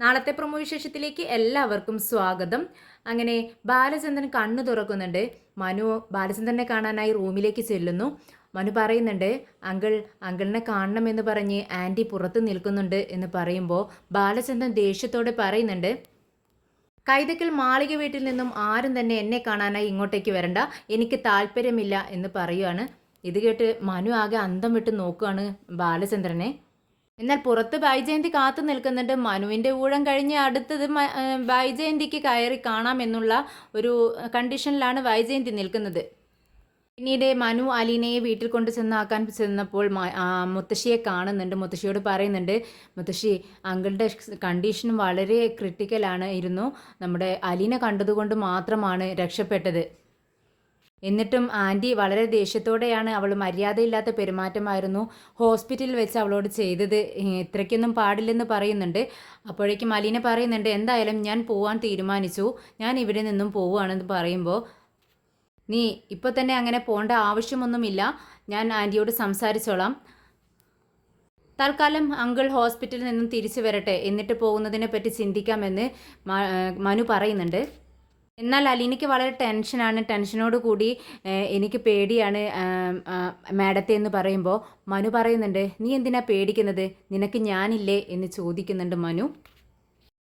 നാളത്തെ പ്രൊമോ വിശേഷത്തിലേക്ക് എല്ലാവർക്കും സ്വാഗതം. അങ്ങനെ ബാലചന്ദ്രൻ കണ്ണു തുറക്കുന്നുണ്ട്. മനു ബാലചന്ദ്രനെ കാണാനായി റൂമിലേക്ക് ചെല്ലുന്നു. മനു പറയുന്നുണ്ട്, അങ്കിളിനെ കാണണമെന്ന് പറഞ്ഞ് ആൻറ്റി പുറത്ത് നിൽക്കുന്നുണ്ട് എന്ന് പറയുമ്പോൾ ബാലചന്ദ്രൻ ദേഷ്യത്തോടെ പറയുന്നുണ്ട്, കൈതക്കൽ മാളിക വീട്ടിൽ നിന്നും ആരും തന്നെ എന്നെ കാണാനായി ഇങ്ങോട്ടേക്ക് വരണ്ട, എനിക്ക് താല്പര്യമില്ല എന്ന് പറയുകയാണ്. ഇത് കേട്ട് മനു ആകെ അന്തം വിട്ട് നോക്കുകയാണ് ബാലചന്ദ്രനെ. എന്നാൽ പുറത്ത് വൈജയന്തി കാത്തു നിൽക്കുന്നുണ്ട്. മനുവിൻ്റെ ഊഴം കഴിഞ്ഞ് അടുത്തത് വൈജയന്തിക്ക് കയറി കാണാമെന്നുള്ള ഒരു കണ്ടീഷനിലാണ് വൈജയന്തി നിൽക്കുന്നത്. പിന്നീട് മനു അലീനയെ വീട്ടിൽ കൊണ്ട് ചെന്നാക്കാൻ ചെന്നപ്പോൾ മുത്തശ്ശിയെ കാണുന്നുണ്ട്. മുത്തശ്ശിയോട് പറയുന്നുണ്ട്, മുത്തശ്ശി അങ്കിളുടെ കണ്ടീഷൻ വളരെ ക്രിട്ടിക്കലാണ് ഇരുന്നു, നമ്മുടെ അലീന കണ്ടതുകൊണ്ട് മാത്രമാണ് രക്ഷപ്പെട്ടത്. എന്നിട്ടും ആൻറ്റി വളരെ ദേഷ്യത്തോടെയാണ്, അവൾ മര്യാദയില്ലാത്ത പെരുമാറ്റമായിരുന്നു ഹോസ്പിറ്റലിൽ വെച്ച് അവളോട് ചെയ്തത്, ഇത്രയ്ക്കൊന്നും പാടില്ലെന്ന് പറയുന്നുണ്ട്. അപ്പോഴേക്കും അലീന പറയുന്നുണ്ട്, എന്തായാലും ഞാൻ പോവാൻ തീരുമാനിച്ചു, ഞാൻ ഇവിടെ നിന്നും പോവുകയാണെന്ന് പറയുമ്പോൾ, നീ ഇപ്പോൾ തന്നെ അങ്ങനെ പോകേണ്ട ആവശ്യമൊന്നുമില്ല, ഞാൻ ആൻറ്റിയോട് സംസാരിച്ചോളാം, തൽക്കാലം അങ്കിൾ ഹോസ്പിറ്റലിൽ നിന്നും തിരിച്ചു വരട്ടെ, എന്നിട്ട് പോകുന്നതിനെ പറ്റി ചിന്തിക്കാമെന്ന് മനു പറയുന്നുണ്ട്. എന്നാൽ അലീനയ്ക്ക് വളരെ ടെൻഷനാണ്. ടെൻഷനോട് കൂടി എനിക്ക് പേടിയാണ് മാഡത്തെ എന്ന് പറയുമ്പോൾ മനു പറയുന്നുണ്ട്, നീ എന്തിനാ പേടിക്കുന്നത്, നിനക്ക് ഞാനില്ലേ എന്ന് ചോദിക്കുന്നുണ്ട് മനു.